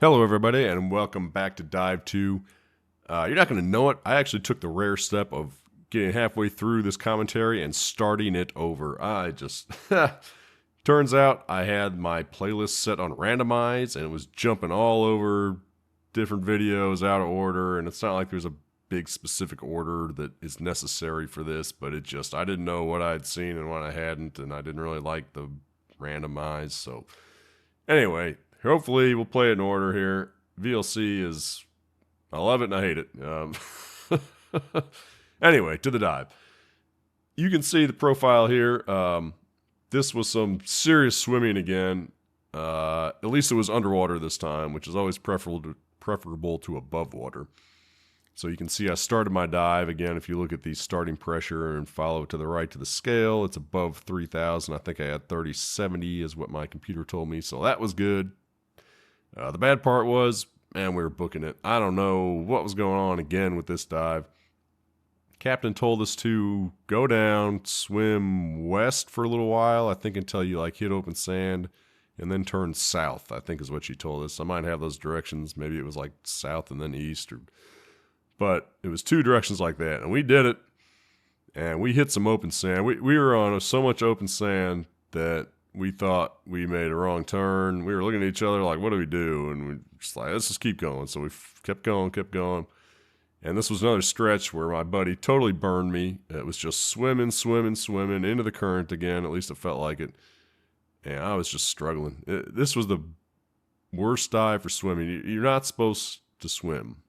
Hello, everybody, and welcome back to Dive 2. You're not going to know it. I actually took the rare step of getting halfway through this commentary and starting it over. I just... Turns out I had my playlist set on randomize, and it was jumping all over different videos out of order, and it's not like there's a big specific order that is necessary for this, but it just... I didn't know what I'd seen and what I hadn't, and I didn't really like the randomize, so... Anyway... Hopefully, we'll play it in order here. VLC is... I love it and I hate it. Anyway, to the dive. You can see the profile here. This was some serious swimming again. At least it was underwater this time, which is always preferable to above water. So you can see I started my dive. Again, if you look at the starting pressure and follow it to the right to the scale, it's above 3,000. I think I had 3070 is what my computer told me, so that was good. The bad part was, man, we were booking it. I don't know what was going on again with this dive. Captain told us to go down, swim west for a little while, I think until you like hit open sand, and then turn south, I think is what she told us. I might have those directions. Maybe it was like south and then east. But it was two directions like that, and we did it, and we hit some open sand. We were on so much open sand that we thought we made a wrong turn. We were looking at each other like, what do we do? And we just like, let's just keep going. So we kept going. And this was another stretch where my buddy totally burned me. It was just swimming into the current again. At least it felt like it. And I was just struggling. This was the worst dive for swimming. You're not supposed to swim.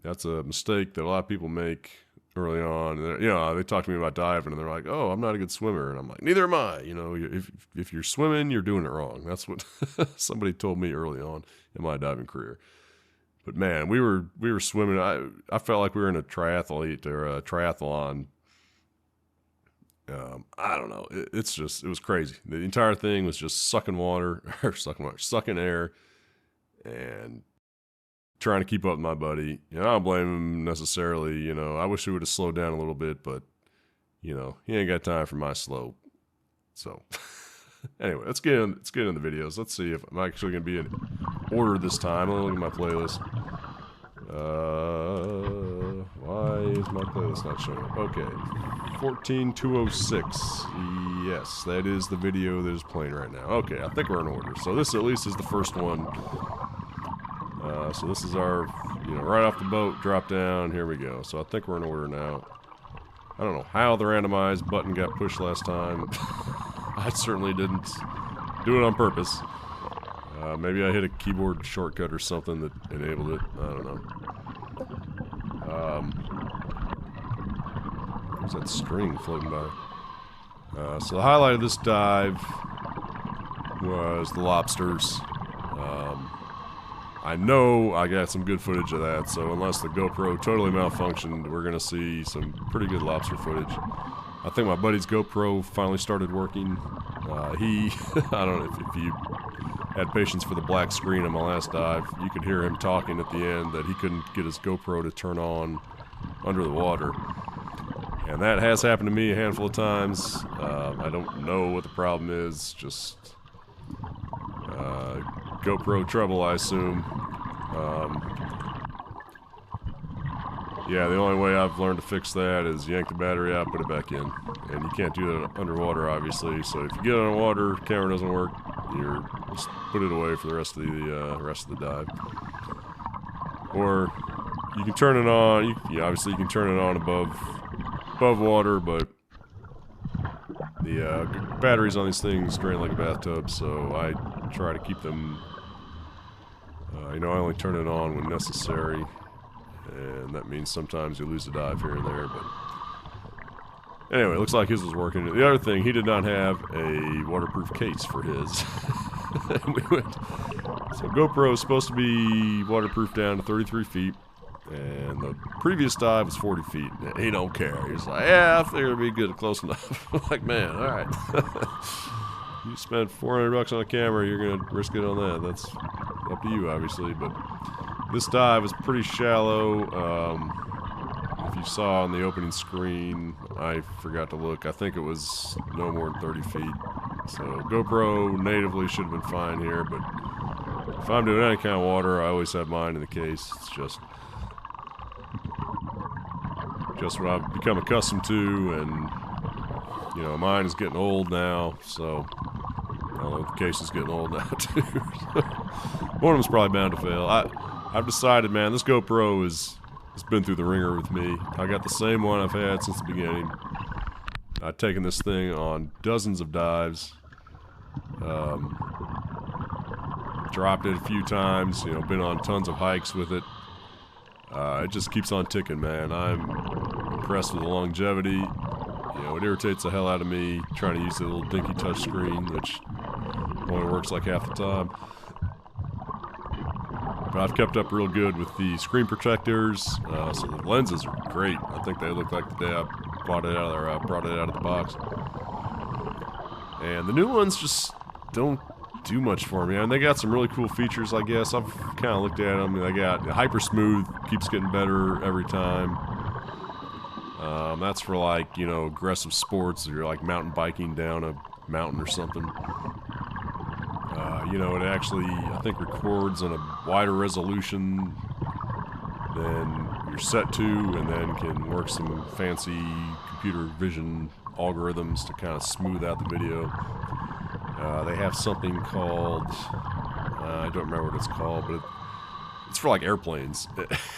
That's a mistake that a lot of people make early on. You know, they talk to me about diving, and they're like, "Oh, I'm not a good swimmer," and I'm like, "Neither am I." You know, if you're swimming, you're doing it wrong. That's what somebody told me early on in my diving career. But man, we were swimming. I felt like we were in a triathlete or a triathlon. I don't know. It was crazy. The entire thing was just sucking air, and trying to keep up with my buddy. You know, I don't blame him necessarily. You know, I wish he would have slowed down a little bit, but you know, he ain't got time for my slow. So anyway, let's get in the videos. Let's see if I'm actually gonna be in order this time. I'll look at my playlist. Why is my playlist not showing up? Okay, 14206. Yes, that is the video that is playing right now. Okay, I think we're in order. So this at least is the first one. So this is our, you know, right off the boat, drop down, here we go. So I think we're in order now. I don't know how the randomized button got pushed last time. I certainly didn't do it on purpose. Maybe I hit a keyboard shortcut or something that enabled it. I don't know. There's that string floating by. So the highlight of this dive was the lobsters. I know I got some good footage of that, so unless the GoPro totally malfunctioned, we're going to see some pretty good lobster footage. I think my buddy's GoPro finally started working. I don't know if you had patience for the black screen on my last dive, you could hear him talking at the end that he couldn't get his GoPro to turn on under the water. And that has happened to me a handful of times. I don't know what the problem is, just... GoPro trouble, I assume. Yeah, the only way I've learned to fix that is yank the battery out, put it back in. And you can't do that underwater, obviously. So if you get underwater, camera doesn't work, you just put it away for the rest of the dive. Or you can turn it on. Obviously you can turn it on above water, but the batteries on these things drain like a bathtub, so I try to keep them. I only turn it on when necessary, and that means sometimes you lose a dive here and there, but anyway, it looks like his was working. The other thing, he did not have a waterproof case for his. So GoPro is supposed to be waterproof down to 33 feet, and the previous dive was 40 feet. He don't care. He's like, yeah, I figured it'd be good, close enough. I'm like, man, all right. You spent $400 on a camera, you're gonna risk it on that. That's up to you, obviously. But this dive was pretty shallow. If you saw on the opening screen, I forgot to look. I think it was no more than 30 feet. So GoPro natively should have been fine here, but if I'm doing any kind of water, I always have mine in the case. It's just what I've become accustomed to, and you know, mine is getting old now, so I don't know if the case is getting old now too. One of them's probably bound to fail. I've decided, man, this GoPro has been through the ringer with me. I got the same one I've had since the beginning. I've taken this thing on dozens of dives. Dropped it a few times, you know, been on tons of hikes with it. It just keeps on ticking, man. I'm impressed with the longevity. You know, it irritates the hell out of me trying to use the little dinky touch screen, which only works like half the time. But I've kept up real good with the screen protectors, so the lenses are great. I think they look like the day I brought it out of the box. And the new ones just don't do much for me. I mean, they got some really cool features, I guess. I've kind of looked at them. They got hyper smooth, keeps getting better every time. That's for, like, you know, aggressive sports, or you're like mountain biking down a mountain or something. You know, it actually, I think, records on a wider resolution than you're set to, and then can work some fancy computer vision algorithms to kind of smooth out the video. They have something called, I don't remember what it's called, but it's for like airplanes.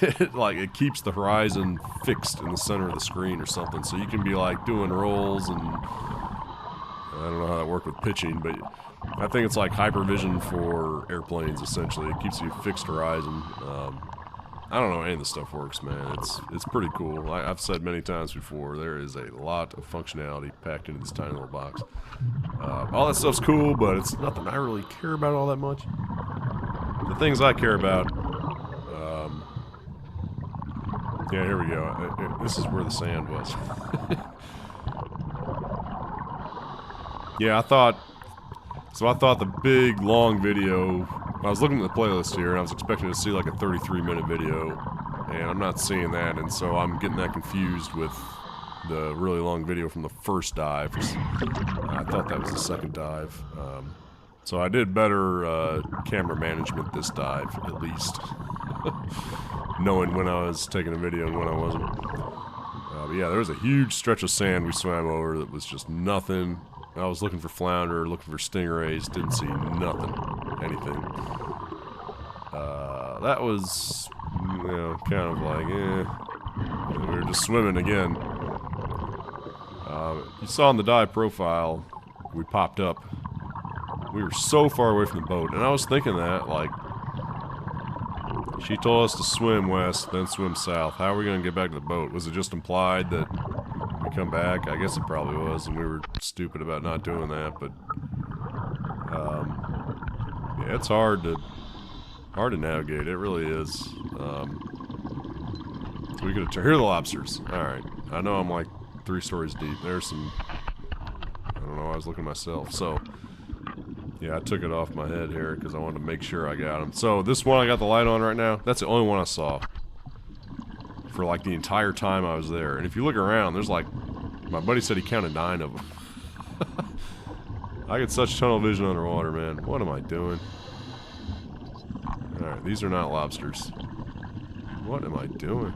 It keeps the horizon fixed in the center of the screen or something, so you can be like doing rolls, and I don't know how that worked with pitching, but I think it's like hypervision for airplanes, essentially. It keeps you fixed horizon. I don't know how any of this stuff works, man. It's pretty cool. I've said many times before, there is a lot of functionality packed into this tiny little box. All that stuff's cool, but it's nothing I really care about all that much. The things I care about, yeah, here we go. This is where the sand was. Yeah, I thought the big, long video, I was looking at the playlist here, and I was expecting to see like a 33-minute video, and I'm not seeing that, and so I'm getting that confused with the really long video from the first dive. I thought that was the second dive. So I did better camera management this dive, at least. Knowing when I was taking a video and when I wasn't. But yeah, there was a huge stretch of sand we swam over that was just nothing. I was looking for flounder, looking for stingrays, didn't see nothing, anything. That was, you know, kind of like, we were just swimming again. You saw in the dive profile, we popped up. We were so far away from the boat, and I was thinking that, like, she told us to swim west, then swim south. How are we going to get back to the boat? Was it just implied that we come back? I guess it probably was, and we were stupid about not doing that, but yeah, it's hard to navigate. It really is. So we could have here are the lobsters. Alright. I know I'm like 3 stories deep. There's some, I don't know, I was looking at myself. So yeah, I took it off my head here because I wanted to make sure I got them. So this one I got the light on right now, that's the only one I saw for like the entire time I was there. And if you look around, there's like, my buddy said he counted 9 of them. I get such tunnel vision underwater, man. What am I doing? Alright, these are not lobsters. What am I doing?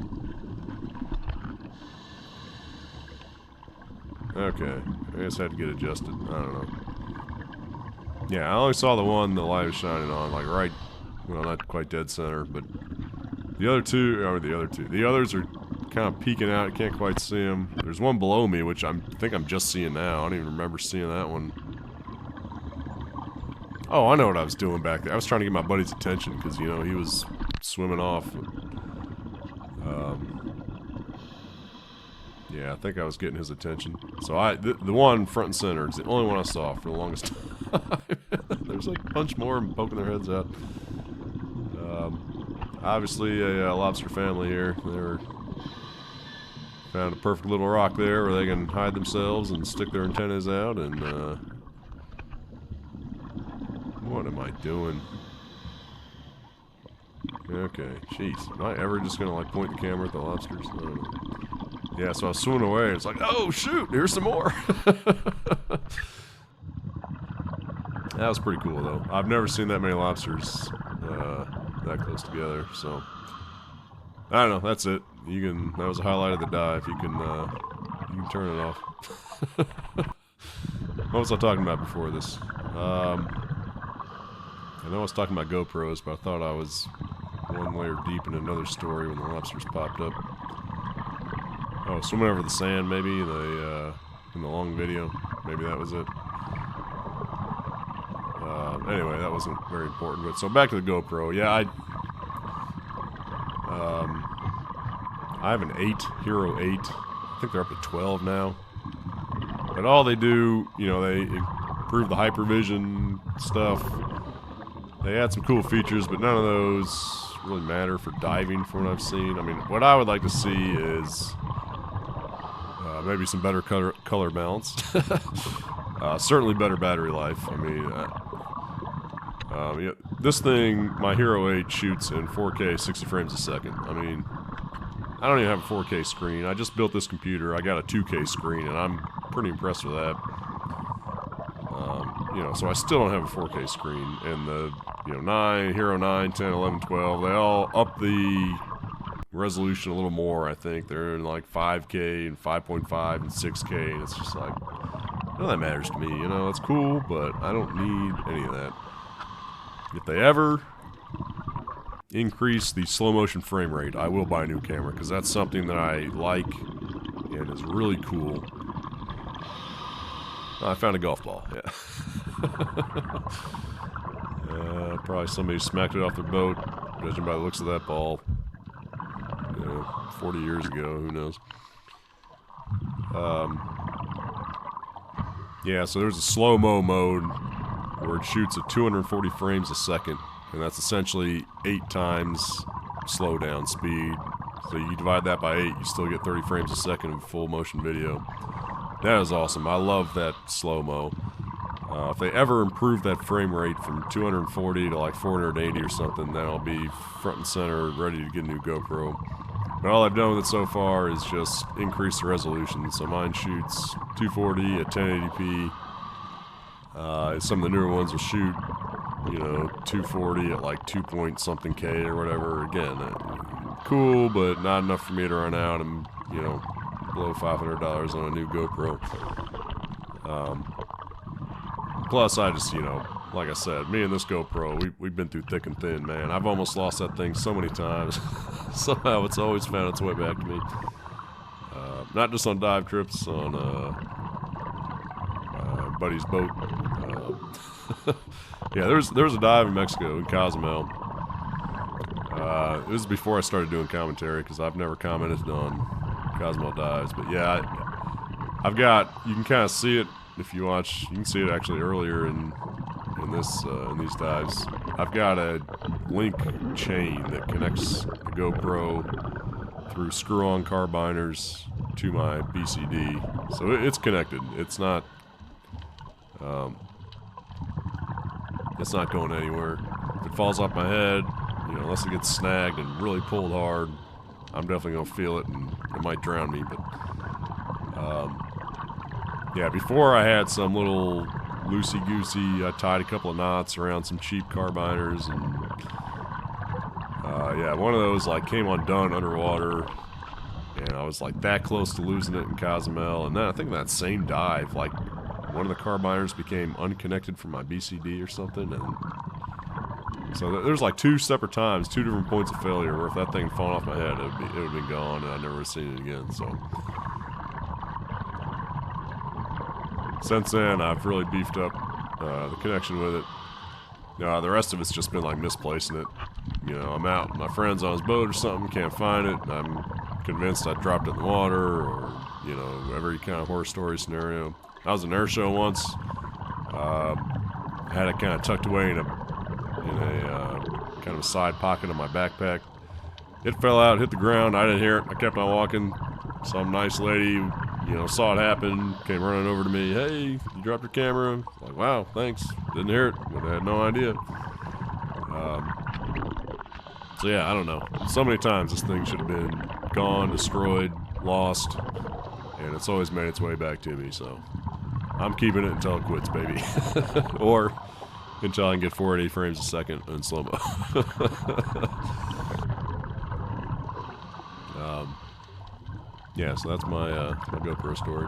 Okay, I guess I had to get adjusted. I don't know. Yeah, I only saw the one the light was shining on, like right, well, not quite dead center, but the others are kind of peeking out. I can't quite see them. There's one below me, which I think I'm just seeing now. I don't even remember seeing that one. Oh, I know what I was doing back there. I was trying to get my buddy's attention because, you know, he was swimming off. Yeah, I think I was getting his attention. So the one front and center is the only one I saw for the longest time. There's like a bunch more poking their heads out. Obviously a lobster family here. They found a perfect little rock there where they can hide themselves and stick their antennas out, and what am I doing? Okay, jeez. Am I ever just gonna like point the camera at the lobsters? I don't know. Yeah, so I was swimming away, and it's like, oh shoot, here's some more. That was pretty cool though. I've never seen that many lobsters that close together. So I don't know. That's it. That was a highlight of the dive. You can turn it off. What was I talking about before this? I know I was talking about GoPros, but I thought I was one layer deep in another story when the lobsters popped up. Oh, swimming over the sand, maybe in the long video. Maybe that was it. Anyway, that wasn't very important. But so back to the GoPro. Yeah, I have an 8, Hero 8. I think they're up to 12 now. But all they do, you know, they improve the hypervision stuff. They add some cool features, but none of those really matter for diving from what I've seen. I mean, what I would like to see is maybe some better color balance. Certainly better battery life. I mean, yeah, this thing, my Hero 8 shoots in 4K 60 frames a second. I mean, I don't even have a 4K screen. I just built this computer. I got a 2K screen, and I'm pretty impressed with that. You know, so I still don't have a 4K screen. And the, you know, Hero 9, 10, 11, 12, they all up the resolution a little more, I think. They're in like 5K and 5.5 and 6K, and it's just like, none of that matters to me, you know, it's cool, but I don't need any of that. If they ever increase the slow motion frame rate, I will buy a new camera, because that's something that I like and is really cool. Oh, I found a golf ball, yeah. Probably somebody smacked it off their boat, judging by the looks of that ball. 40 years ago, who knows. Yeah, so there's a slow-mo mode where it shoots at 240 frames a second, and that's essentially 8 times slowdown speed. So you divide that by 8, you still get 30 frames a second of full motion video. That is awesome. I love that slow-mo. If they ever improve that frame rate from 240 to like 480 or something, then I'll be front and center ready to get a new GoPro. But all I've done with it so far is just increase the resolution. So mine shoots 240 at 1080p. Some of the newer ones will shoot, you know, 240 at like 2 point something K or whatever. Again, cool, but not enough for me to run out and, you know, blow $500 on a new GoPro. Plus, I just, you know, like I said, me and this GoPro, we've been through thick and thin, man. I've almost lost that thing so many times. Somehow it's always found its way back to me. Not just on dive trips, on buddy's boat. Yeah, there was a dive in Mexico, in Cozumel. This is before I started doing commentary, because I've never commented on Cozumel dives. But yeah, I've got, you can kind of see it if you watch. You can see it actually earlier in these dives. I've got a link chain that connects the GoPro through screw-on carbiners to my BCD, so it's connected. It's not going anywhere. If it falls off my head, you know, unless it gets snagged and really pulled hard, I'm definitely gonna feel it, and it might drown me. But yeah, before I had some little loosey-goosey, I tied a couple of knots around some cheap carbiners, and yeah, one of those like came undone underwater, and I was like that close to losing it in Cozumel. And then I think that same dive, like one of the carbiners became unconnected from my BCD or something, and so there's like 2 separate times, 2 different points of failure where if that thing had fallen off my head, it would have been gone, and I'd never seen it again. So since then, I've really beefed up the connection with it. The rest of it's just been like misplacing it. You know, I'm out with my friend's on his boat or something, can't find it, and I'm convinced I dropped it in the water, or, you know, every kind of horror story scenario. I was at an air show once. I had it kind of tucked away in a kind of a side pocket of my backpack. It fell out, hit the ground. I didn't hear it. I kept on walking. Some nice lady, you know, saw it happen, came running over to me. Hey, you dropped your camera. I'm like, wow, thanks. Didn't hear it, but I had no idea. So yeah, I don't know. So many times this thing should have been gone, destroyed, lost, and it's always made its way back to me. So I'm keeping it until it quits, baby. Or until I can get 480 frames a second in slow-mo. Yeah, so that's my GoPro story.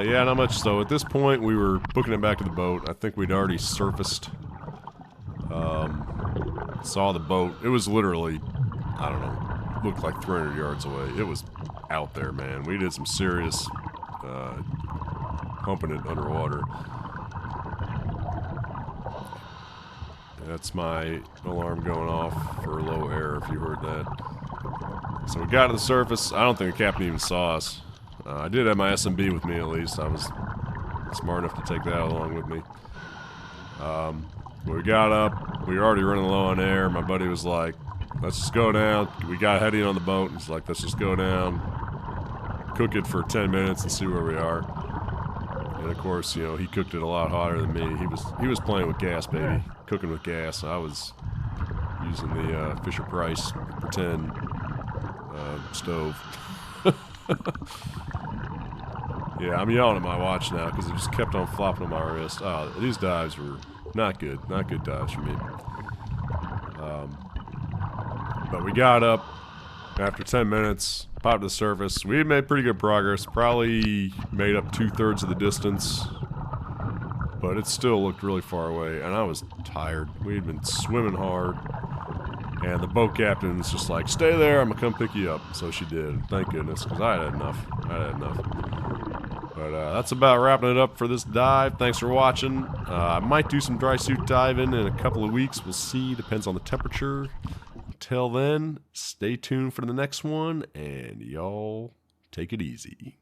Yeah, not much. So at this point, we were booking it back to the boat. I think we'd already surfaced. Saw the boat. It was literally, I don't know, looked like 300 yards away. It was out there, man. We did some serious pumping it underwater. That's my alarm going off for low air, if you heard that. So we got to the surface. I don't think the captain even saw us. I did have my SMB with me, at least. I was smart enough to take that along with me. We got up. We were already running low on air. My buddy was like, let's just go down. We got heading on the boat. He's like, let's just go down, cook it for 10 minutes and see where we are. And of course, you know, he cooked it a lot hotter than me. He was playing with gas, baby. Cooking with gas. I was using the Fisher-Price pretend stove. Yeah, I'm yelling at my watch now because it just kept on flopping on my wrist. Oh, these dives were not good. Not good dives for me. But we got up after 10 minutes, popped to the surface. We had made pretty good progress. Probably made up 2/3 of the distance. But it still looked really far away, and I was tired. We had been swimming hard. And the boat captain was just like, stay there, I'm going to come pick you up. So she did. Thank goodness, because I had enough. But that's about wrapping it up for this dive. Thanks for watching. I might do some dry suit diving in a couple of weeks. We'll see. Depends on the temperature. Until then, stay tuned for the next one, and y'all take it easy.